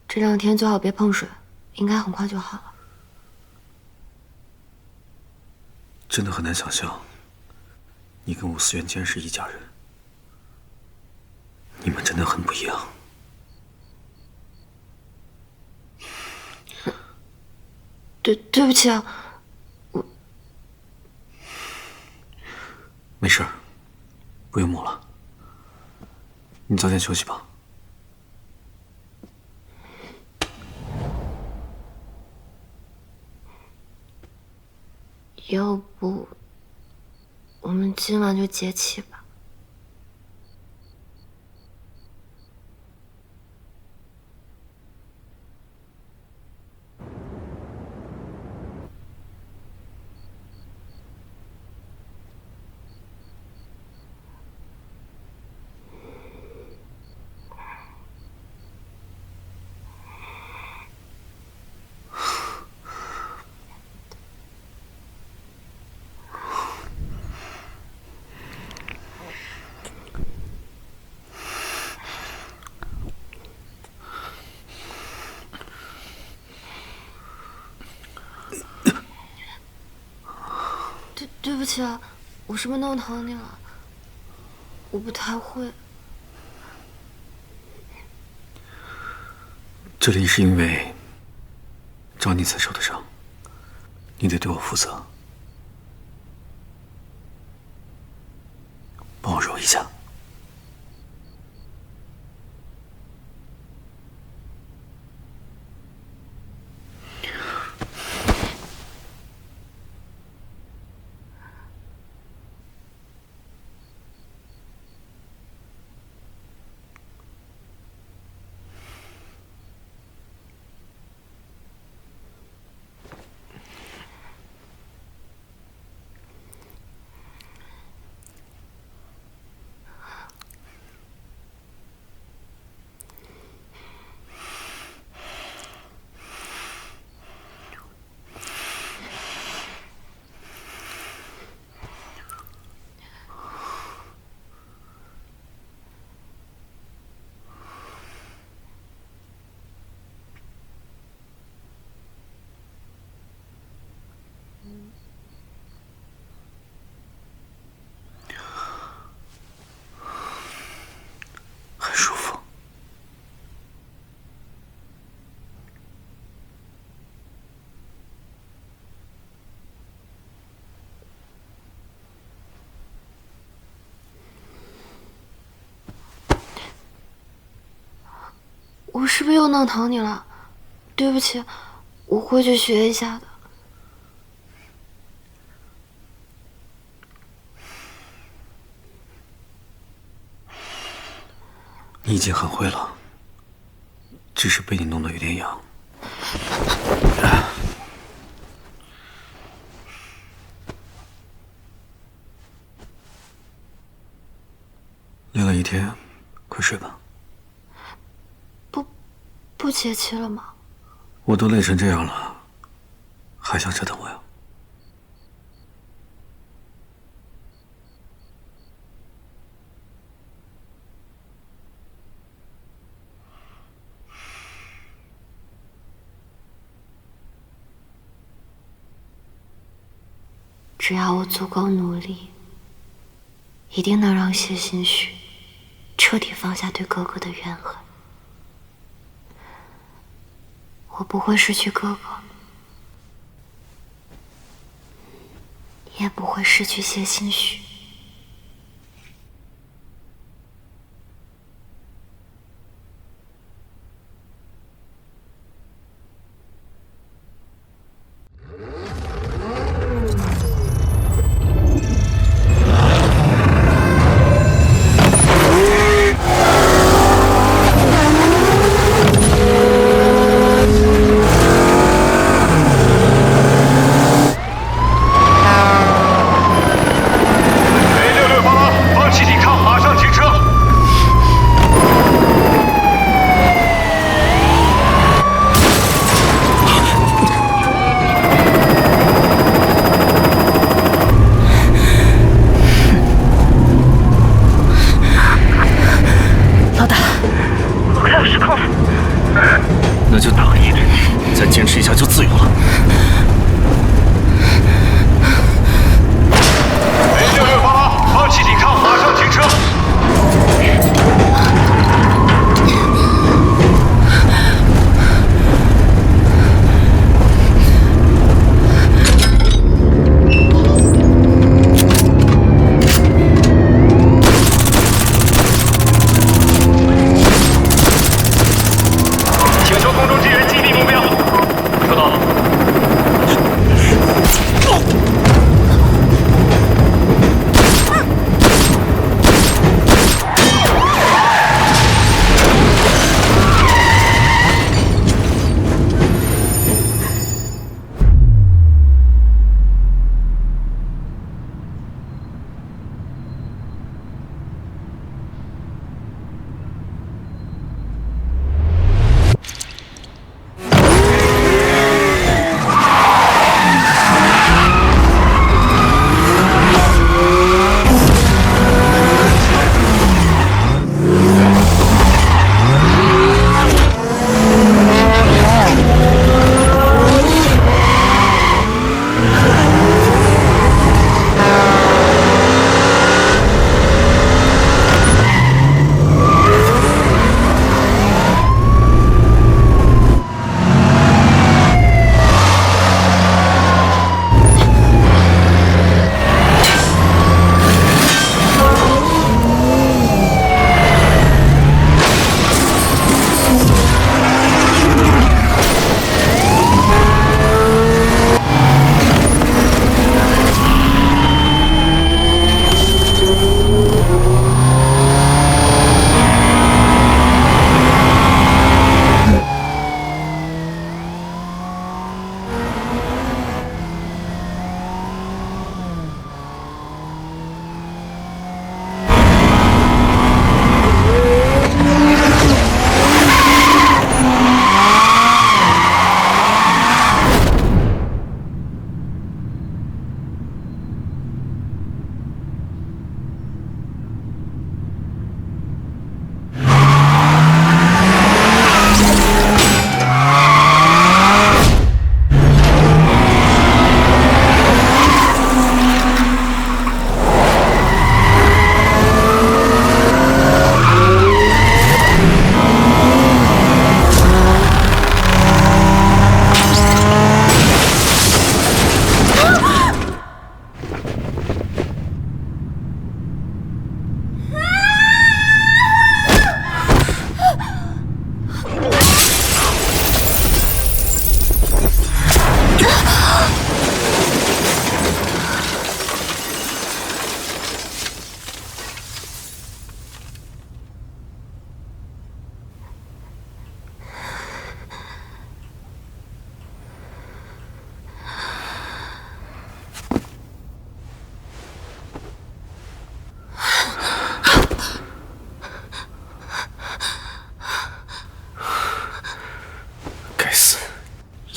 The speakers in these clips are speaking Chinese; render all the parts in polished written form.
这2天最好别碰水，应该很快就好了。真的很难想象，你跟吴思源竟然是一家人。你们真的很不一样。对不起啊，我没事，不用抹了。你早点休息吧。要不我们今晚就结起吧。对不起啊，我是不是弄疼你了？我不太会。这里是因为找你才受的伤，你得对我负责，帮我揉一下。很舒服。我是不是又弄疼你了？对不起，我会去学一下的。你已经很会了，只是被你弄得有点痒。累了一天，快睡吧。不结期了吗？我都累成这样了，还想折腾我呀？只要我足够努力，一定能让谢欣许彻底放下对哥哥的怨恨。我不会失去哥哥，也不会失去谢欣许。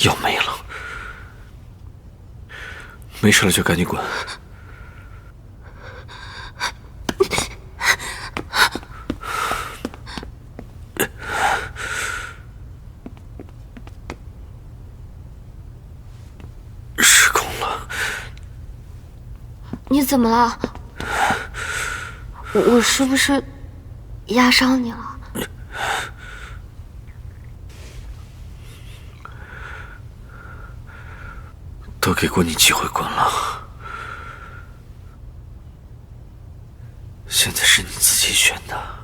药没了，没事了就赶紧滚。失控了。你怎么了？我是不是压伤你了？都给过你机会滚了，现在是你自己选的。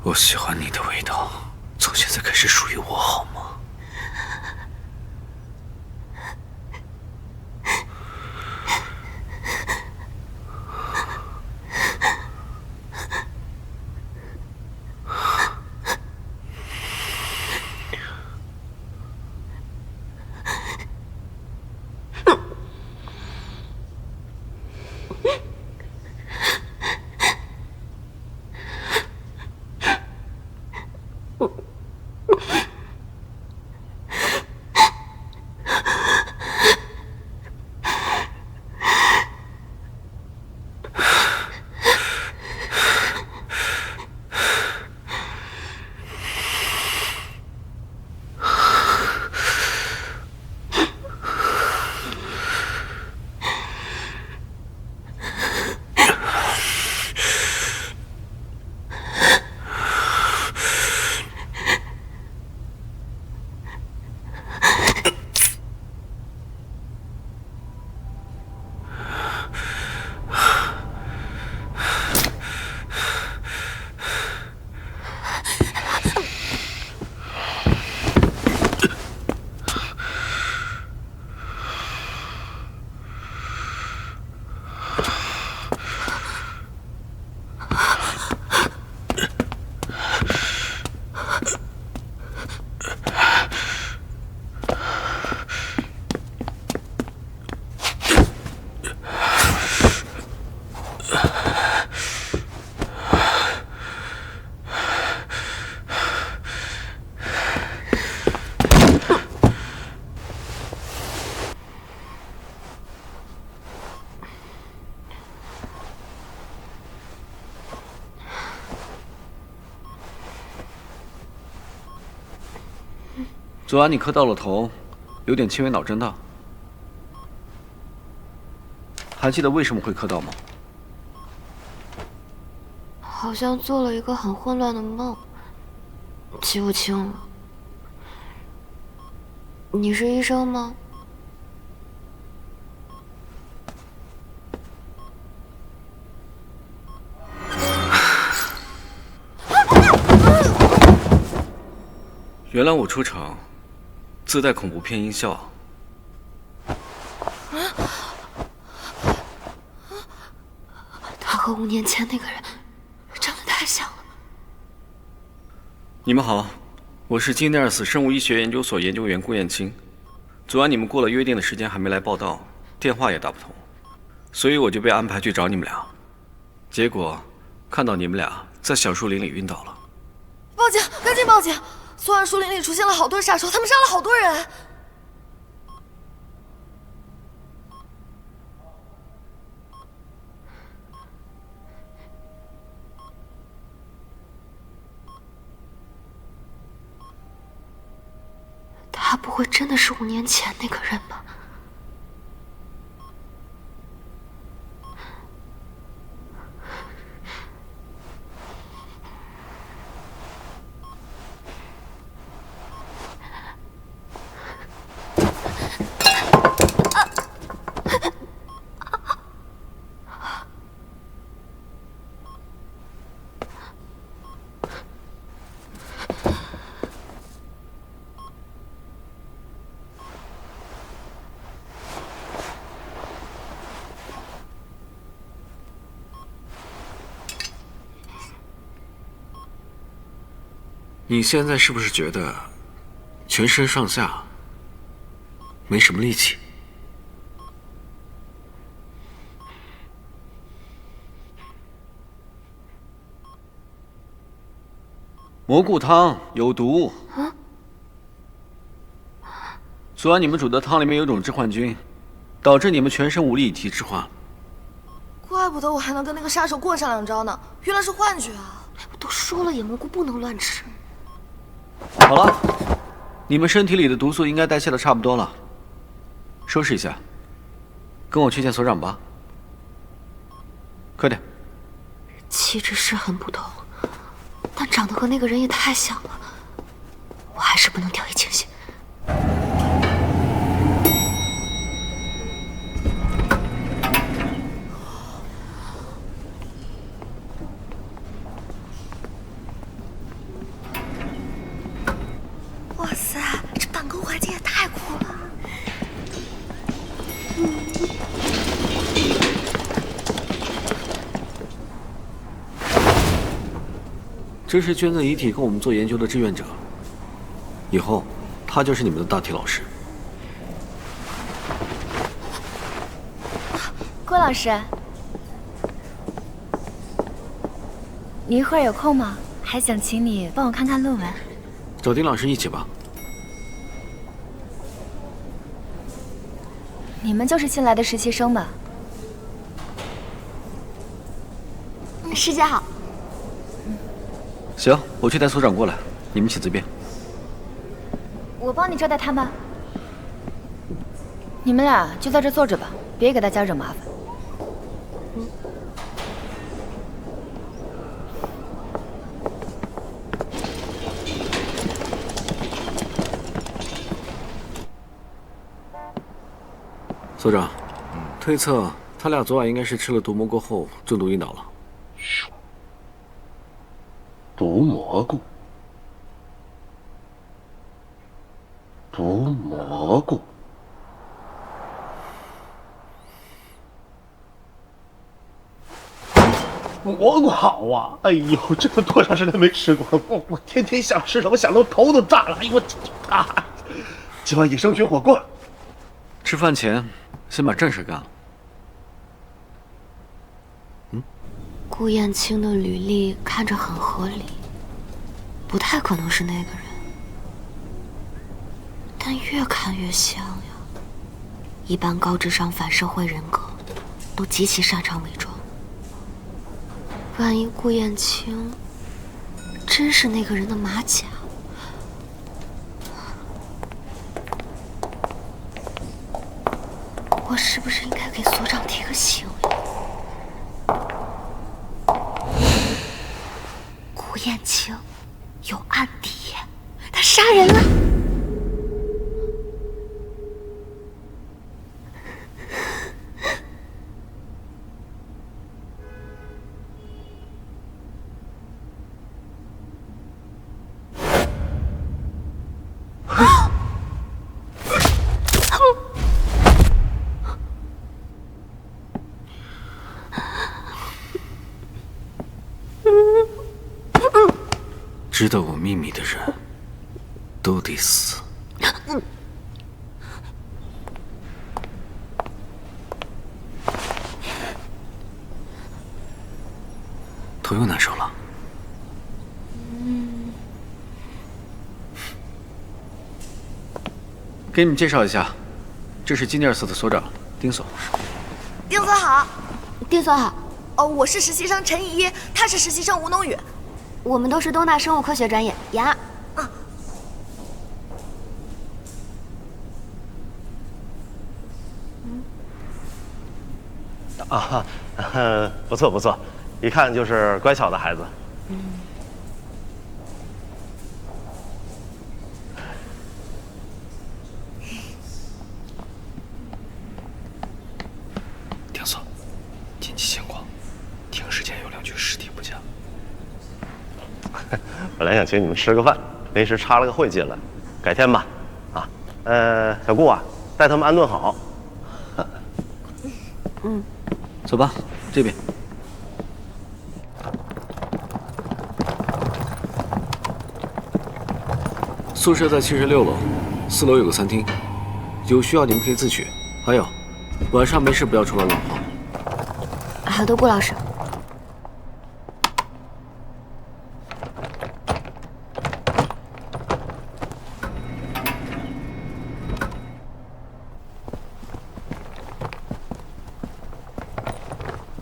我喜欢你的味道，从现在开始属于我，好吗？昨晚你磕到了头，有点轻微脑震荡，还记得为什么会磕到吗？好像做了一个很混乱的梦，记不清了。你是医生吗？原来我出场自带恐怖片音效。他和5年前那个人长得太像了。你们好，我是金内尔斯生物医学研究所研究员顾燕青。昨晚你们过了约定的时间还没来报道，电话也打不通，所以我就被安排去找你们俩。结果看到你们俩在小树林里晕倒了。报警！赶紧报警！昨晚树林里出现了好多杀手，他们杀了好多人。他不会真的是5年前那个人吧？你现在是不是觉得全身上下没什么力气？蘑菇汤有毒。昨晚你们煮的汤里面有种致幻菌，导致你们全身无力，体质化。怪不得我还能跟那个杀手过上2招呢，原来是幻觉啊！我都说了，野蘑菇不能乱吃。好了，你们身体里的毒素应该代谢的差不多了，收拾一下，跟我去见所长吧。快点。气质是很不同，但长得和那个人也太像了，我还是不能掉以轻心。哇塞，这办公环境也太酷了！这是捐赠遗体供我们做研究的志愿者，以后他就是你们的大体老师。郭老师，你一会儿有空吗？还想请你帮我看看论文。找丁老师一起吧。你们就是新来的实习生吧？师姐好。行，我去带所长过来，你们请自便。我帮你招待他们。你们俩就在这坐着吧，别给大家惹麻烦。所长，推测他俩昨晚应该是吃了毒蘑菇后中毒晕倒了。毒蘑菇，毒蘑菇，蘑菇好啊！哎呦，这么多长时间没吃过，我天天想吃了，我想到头都炸了。哎呦我啊！今晚野生菌火锅。吃饭前先把正事干了。顾燕青的履历看着很合理，不太可能是那个人，但越看越像呀。一般高智商反社会人格都极其擅长伪装，万一顾燕青真是那个人的马甲，我是不是应该给所长提个醒呀？顾燕青有案底，他杀人了。知道我秘密的人都得死。头又难受了。给你们介绍一下，这是金尼尔斯的所长丁所。丁所好。丁所好。哦，我是实习生陈依依，他是实习生吴农宇。我们都是东大生物科学专业呀。啊，不错不错，一看就是乖巧的孩子。丁所，近期情况，停尸间有2具尸体不见。本来想请你们吃个饭，临时插了个会进来，改天吧。啊，小顾啊，带他们安顿好。走吧，这边。宿舍在76楼，4楼有个餐厅，有需要你们可以自取。还有，晚上没事不要出来乱晃。好的，顾老师。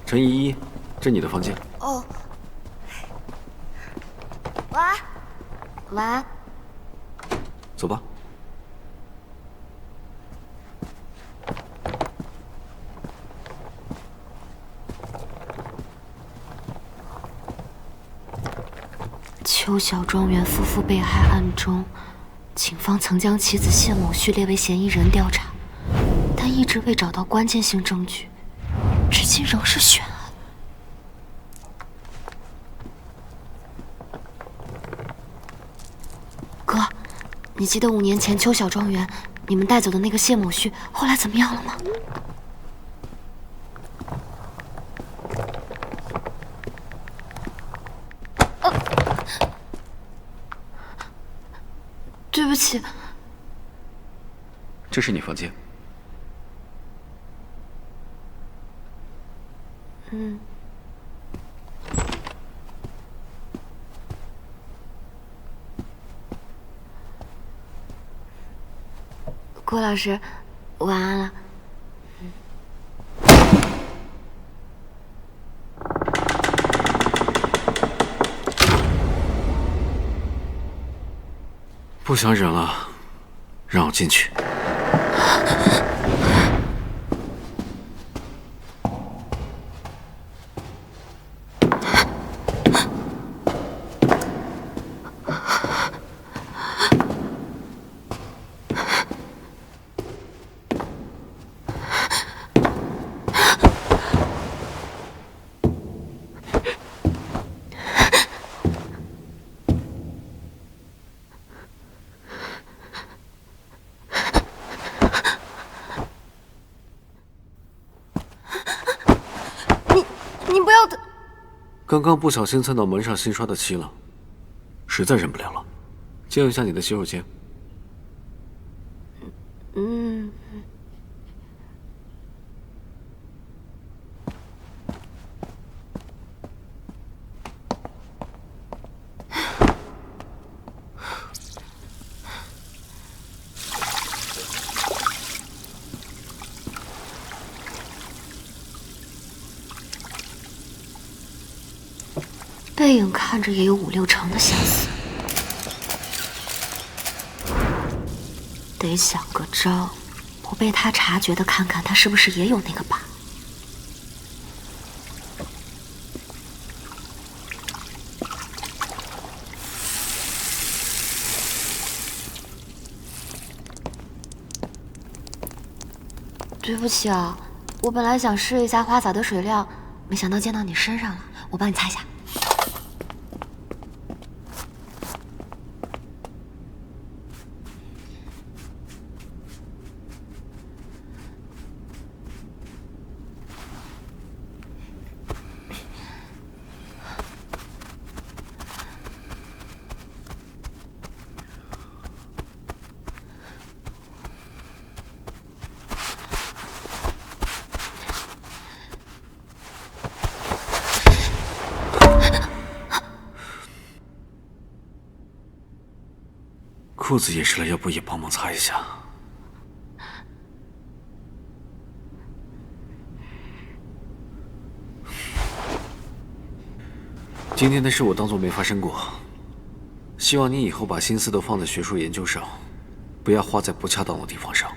陈依依，这你的房间。哦。晚安。晚安。走吧。邱小庄园夫妇被害案中，警方曾将妻子谢某旭列为嫌疑人调查，但一直未找到关键性证据，至今仍是悬案。哥，你记得5年前邱小庄园你们带走的那个谢某旭后来怎么样了吗？对不起。这是你房间。顾老师，晚安了。不想忍了，让我进去。你不要的。刚刚不小心蹭到门上新刷的漆了，实在忍不了了，借用一下你的洗手间。背影看着也有5、6成的相似，得想个招，不被他察觉的看看他是不是也有那个疤。对不起啊，我本来想试一下花洒的水量，没想到溅到你身上了，我帮你擦一下。裤子也湿了，要不也帮忙擦一下？今天的事我当作没发生过。希望你以后把心思都放在学术研究上，不要花在不恰当的地方上。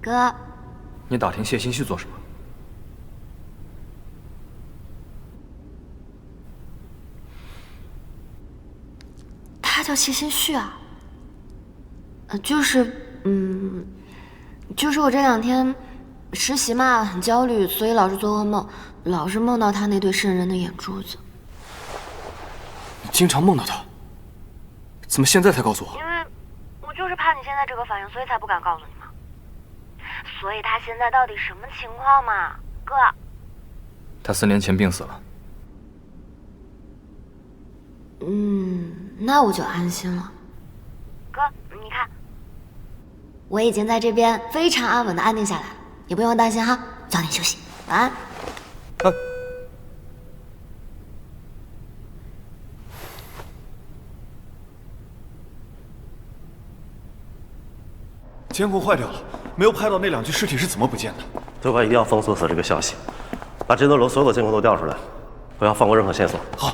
哥，你打听谢欣旭做什么？他叫谢欣旭啊。就是我这2天实习嘛，很焦虑，所以老是做噩梦，老是梦到他那对渗人的眼珠子。你经常梦到他？怎么现在才告诉我？因为我就是怕你现在这个反应，所以才不敢告诉你嘛。所以他现在到底什么情况嘛，哥？他4年前病死了。那我就安心了。哥，你看，我已经在这边非常安稳的安定下来了，你不用担心哈，早点休息，晚安。监控坏掉了，没有拍到那2具尸体是怎么不见的。对外一定要封锁这个消息，把这栋楼所有的监控都调出来，不要放过任何线索。好。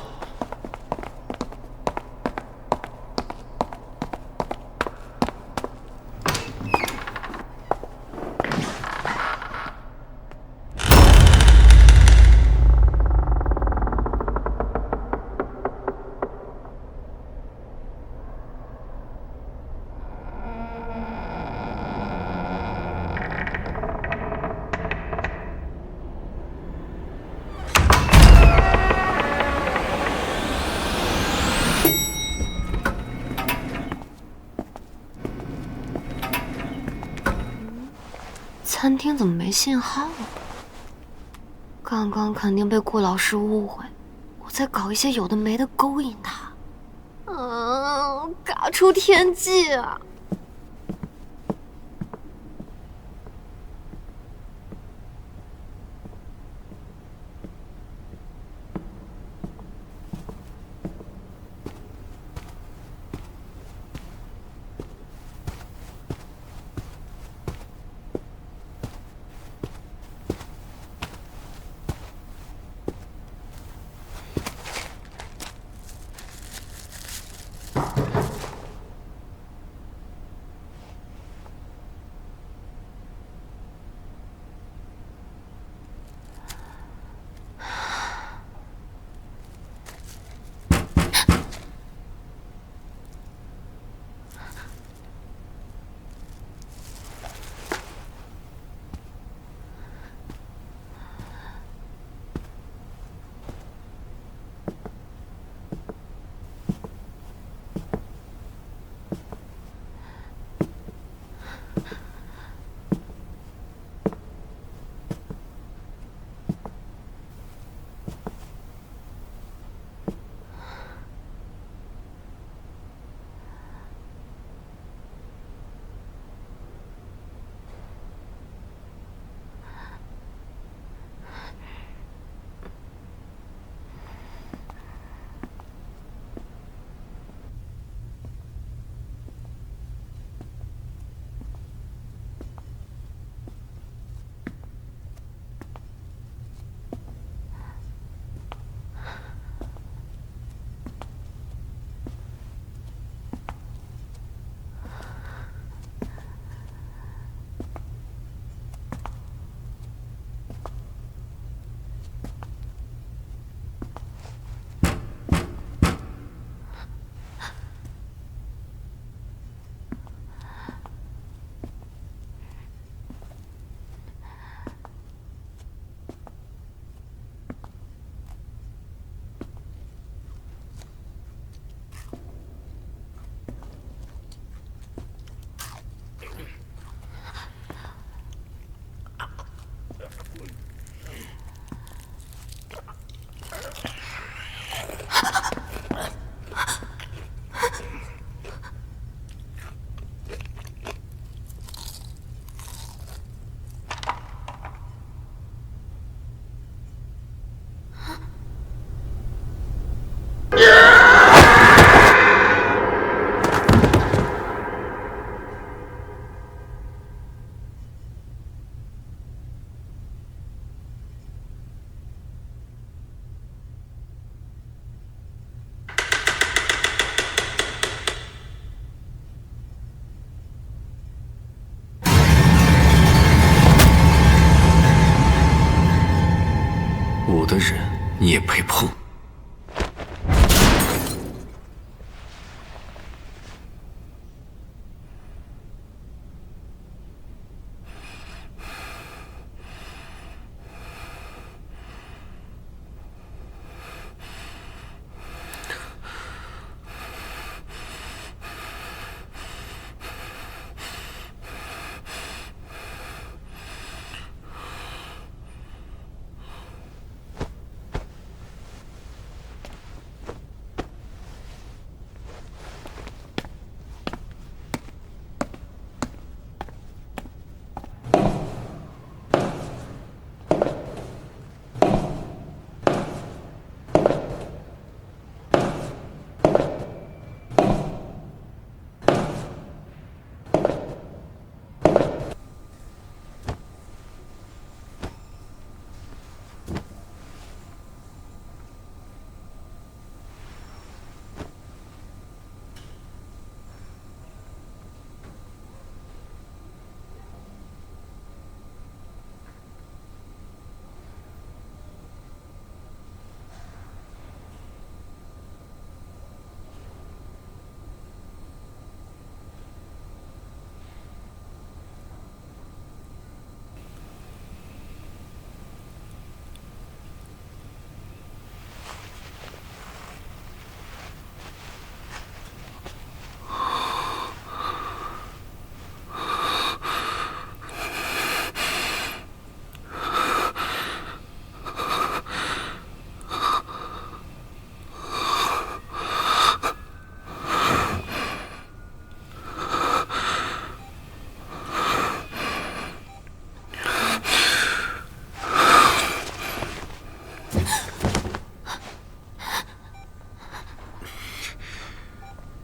餐厅怎么没信号啊？刚刚肯定被顾老师误会，我在搞一些有的没的勾引他。嘎出天际啊！你也配碰？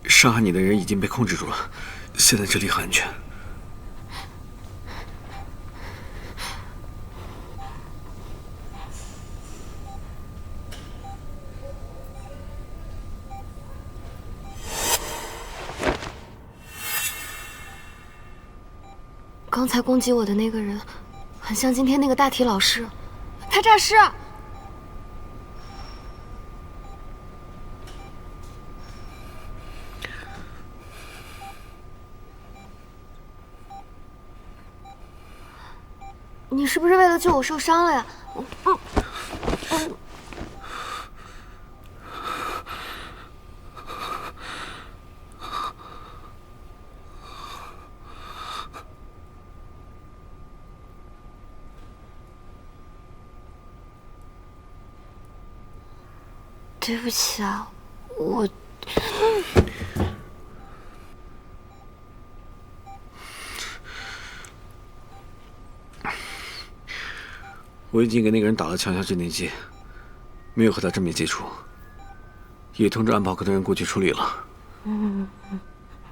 伤害你的人已经被控制住了，现在这里很安全。刚才攻击我的那个人，很像今天那个大体老师，他诈尸。你是不是为了救我受伤了呀？对不起啊，我已经给那个人打了强效镇定剂，没有和他正面接触，也通知安保科的人过去处理了。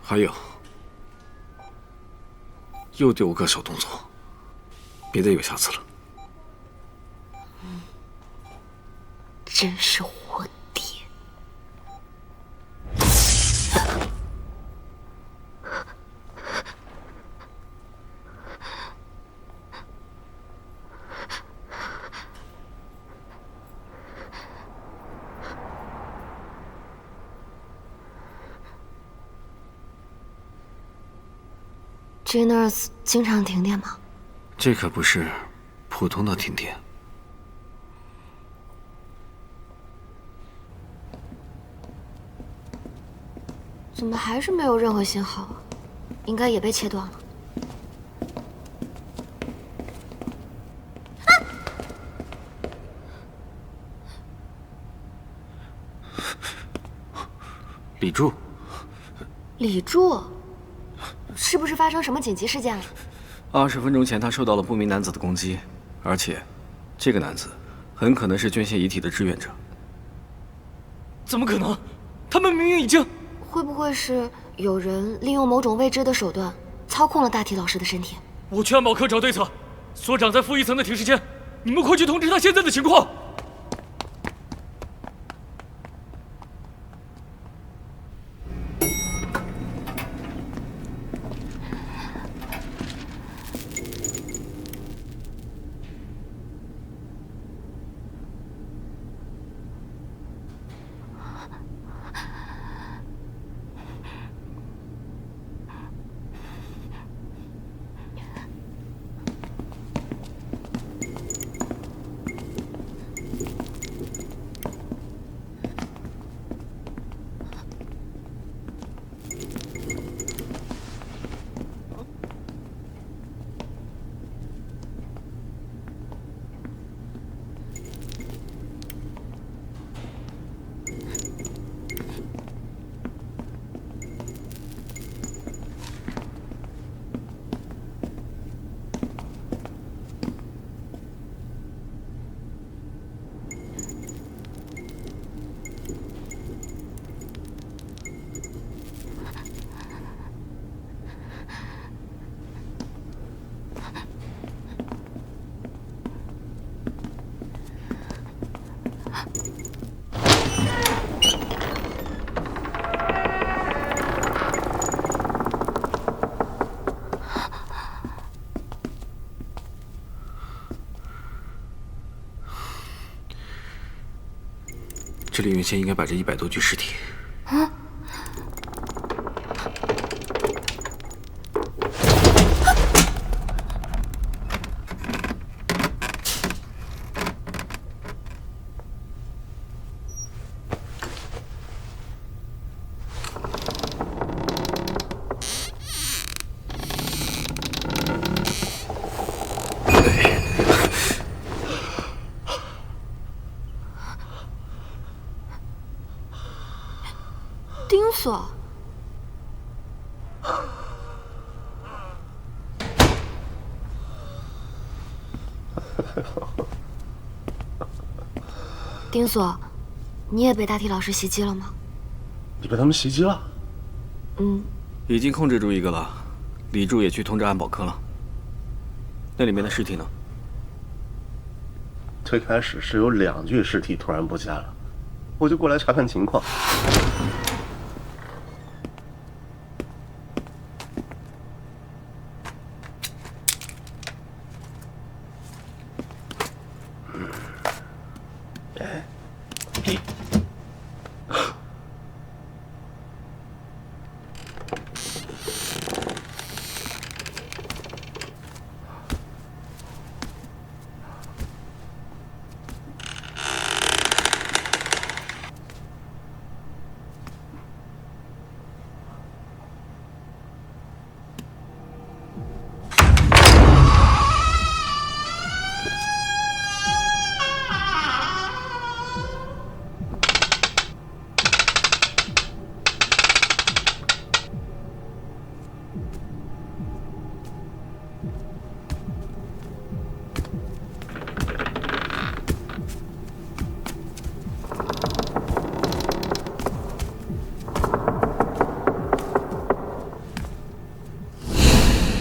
还有，又对我个小动作，别再有下次了。真是活爹！G-Nurse 经常停电吗？这可不是普通的停电。怎么还是没有任何信号啊？应该也被切断了。李柱，李柱，是不是发生什么紧急事件了？20分钟前，他受到了不明男子的攻击，而且，这个男子很可能是捐献遗体的志愿者。怎么可能？他们明明已经……会不会是有人利用某种未知的手段操控了大体老师的身体？我去安保科找对策。所长在负1层的停尸间，你们快去通知他现在的情况。这里原先应该摆着100多具尸体。啊！丁锁，丁锁，你也被大体老师袭击了吗？你被他们袭击了？嗯，已经控制住一个了，李柱也去通知安保科了。那里面的尸体呢？最开始是有2具尸体突然不见了，我就过来查看情况。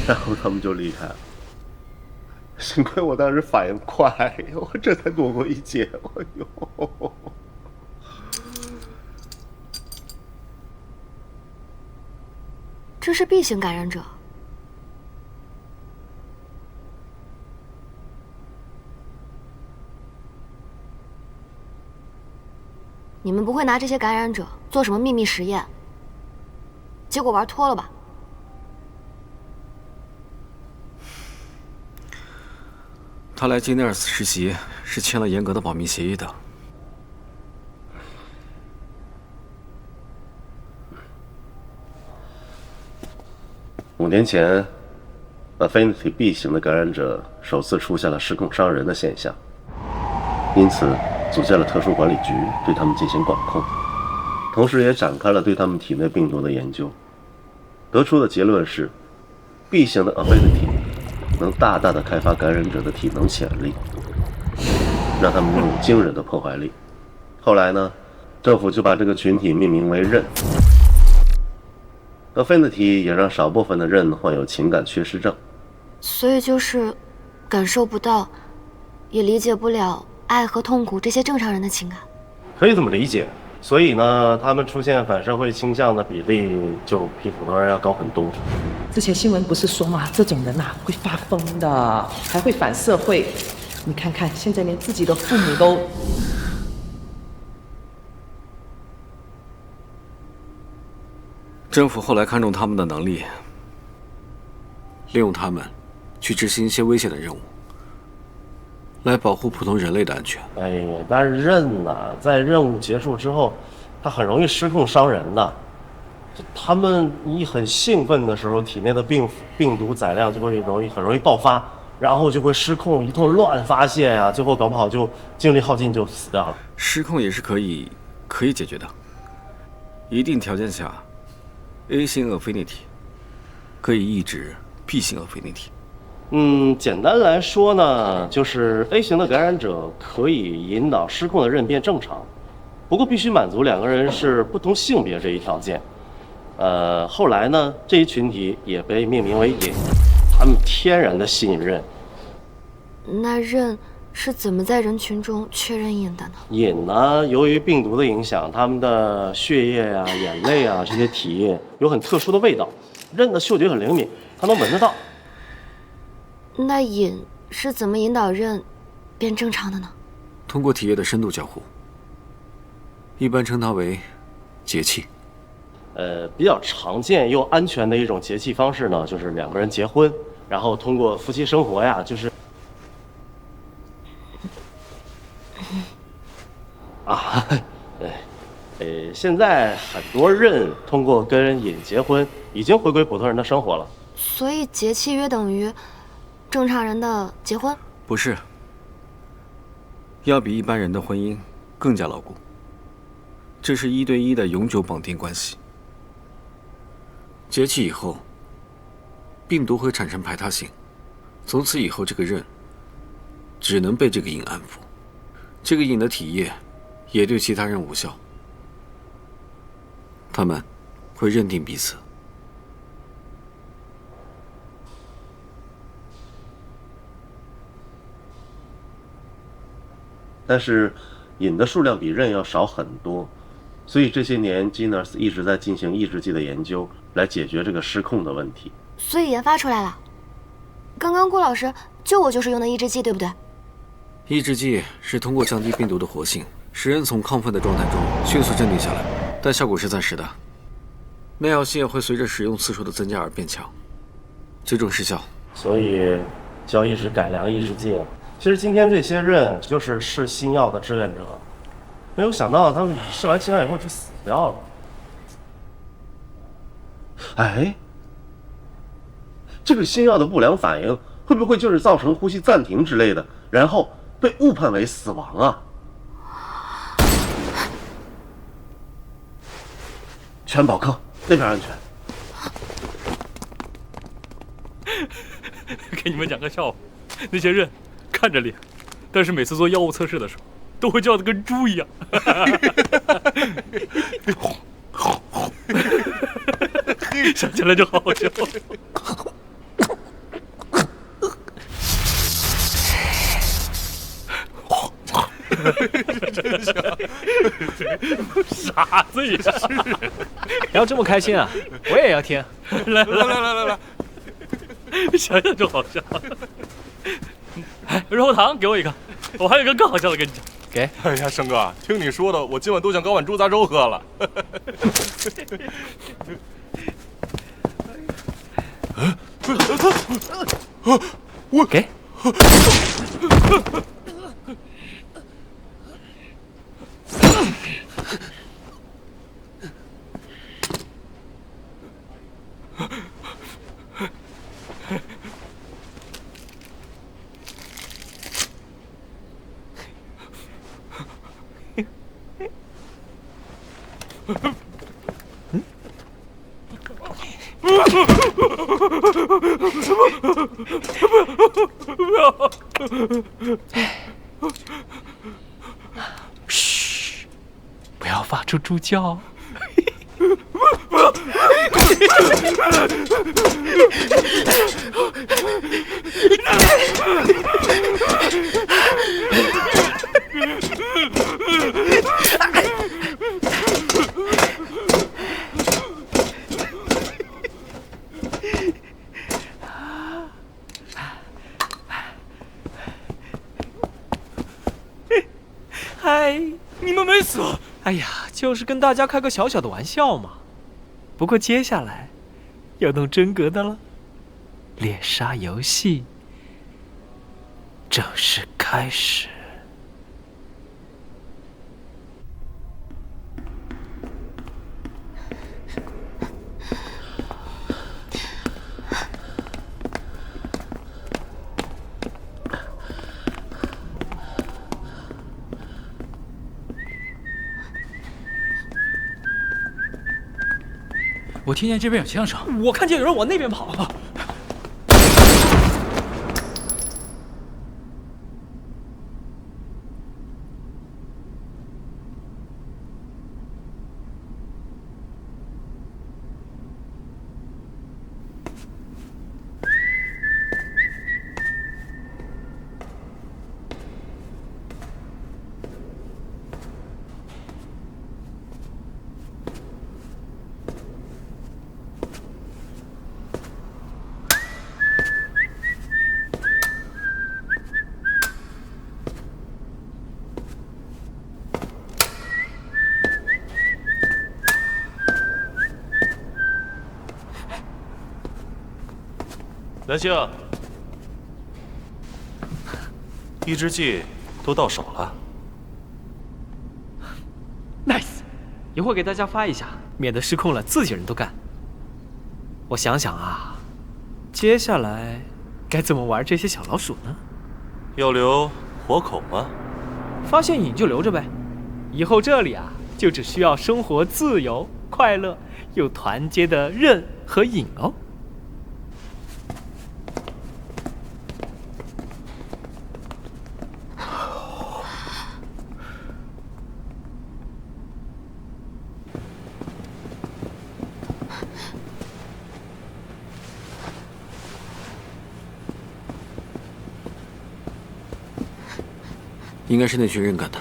然后他们就离开了。幸亏我当时反应快，我这才躲过一劫。哎呦！这是 B 型感染者。你们不会拿这些感染者做什么秘密实验，结果玩脱了吧？他来金内尔斯实习是签了严格的保密协议的。5年前 ，Affinity B 型的感染者首次出现了失控伤人的现象，因此组建了特殊管理局对他们进行管控，同时也展开了对他们体内病毒的研究。得出的结论是 ，B 型的 Affinity 能大大的开发感染者的体能潜力，让他们拥有惊人的破坏力。后来呢，政府就把这个群体命名为刃。Affinity 也让少部分的刃患有情感缺失症，所以就是感受不到，也理解不了爱和痛苦这些正常人的情感。可以这么理解。所以呢，他们出现反社会倾向的比例就比普通人要高很多。之前新闻不是说嘛，这种人会发疯的，还会反社会。你看看，现在连自己的父母都……政府后来看中他们的能力，利用他们去执行一些危险的任务，来保护普通人类的安全。哎呀，但是刃在任务结束之后，他很容易失控伤人的。他们一很兴奋的时候，体内的病毒载量就会很容易爆发，然后就会失控，一通乱发泄呀，最后搞不好就精力耗尽就死掉了。失控也是可以解决的，一定条件下 ，A 型 Affinity 可以抑制 B 型 Affinity。简单来说呢，就是 A 型的感染者可以引导失控的刃变正常，不过必须满足2个人是不同性别这一条件。后来呢，这一群体也被命名为隐，他们天然的吸引刃。那刃是怎么在人群中确认隐的呢？隐呢，由于病毒的影响，他们的血液啊、眼泪啊这些体液有很特殊的味道，刃的嗅觉很灵敏，它能闻得到。那隐是怎么引导刃变正常的呢？通过体液的深度交互。一般称它为节气。比较常见又安全的一种节气方式呢，就是两个人结婚，然后通过夫妻生活呀，就是现在很多人通过跟尹结婚，已经回归普通人的生活了。所以节气约等于正常人的结婚？不是，要比一般人的婚姻更加牢固。这是1对1的永久绑定关系。节气以后，病毒会产生排他性，从此以后这个刃只能被这个瘾安抚，这个瘾的体液也对其他人无效。他们会认定彼此。但是瘾的数量比刃要少很多，所以这些年 Genos 一直在进行抑制剂的研究，来解决这个失控的问题。所以研发出来了。刚刚顾老师救我就是用的抑制剂，对不对？抑制剂是通过降低病毒的活性，使人从亢奋的状态中迅速镇定下来，但效果是暂时的。耐药性会随着使用次数的增加而变强，最终失效。所以交易是改良抑制剂。其实今天这些人就是试新药的志愿者，没有想到他们试完新药以后就死掉了。哎，这个新药的不良反应会不会就是造成呼吸暂停之类的，然后被误判为死亡啊？全保科那边安全。给你们讲个笑话，那些人看着厉害，但是每次做药物测试的时候，都会叫得跟猪一样。想起来就好好笑。真香，傻子也是。要这么开心啊，我也要听。来，想想就好笑。哎，润喉糖给我一个，我还有一个更好笑的跟你讲。给。哎呀，生哥，听你说的，我今晚都想搞碗猪杂粥喝了。我给。嘘，不要发出猪叫。嗨，你们没死！哎呀，就是跟大家开个小小的玩笑嘛。不过接下来要动真格的了，猎杀游戏正式开始。我听见这边有枪声，我看见有人往那边跑。蓝星，抑制剂都到手了。Nice， 一会儿给大家发一下，免得失控了自己人都干。我想想啊，接下来该怎么玩这些小老鼠呢？要留活口吗？发现瘾就留着呗，以后这里啊，就只需要生活自由、快乐又团结的刃和瘾哦。应该是那群人干的。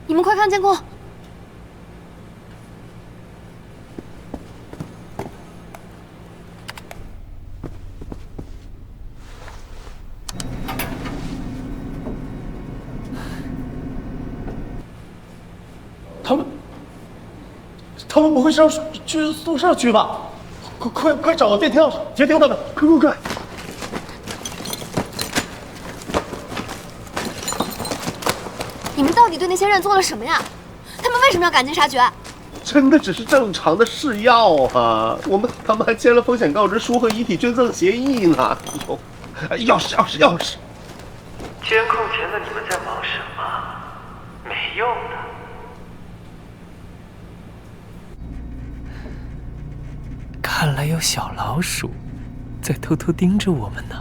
你们快看监控！他们不会是要去宿舍去吧？快找个电梯钥匙，接听他们！快！你们到底对那些人做了什么呀？他们为什么要赶尽杀绝？真的只是正常的试药啊！他们还签了风险告知书和遗体捐赠协议呢。钥匙！监控前的你们在忙什么？没用的。看来有小老鼠在偷偷盯着我们呢。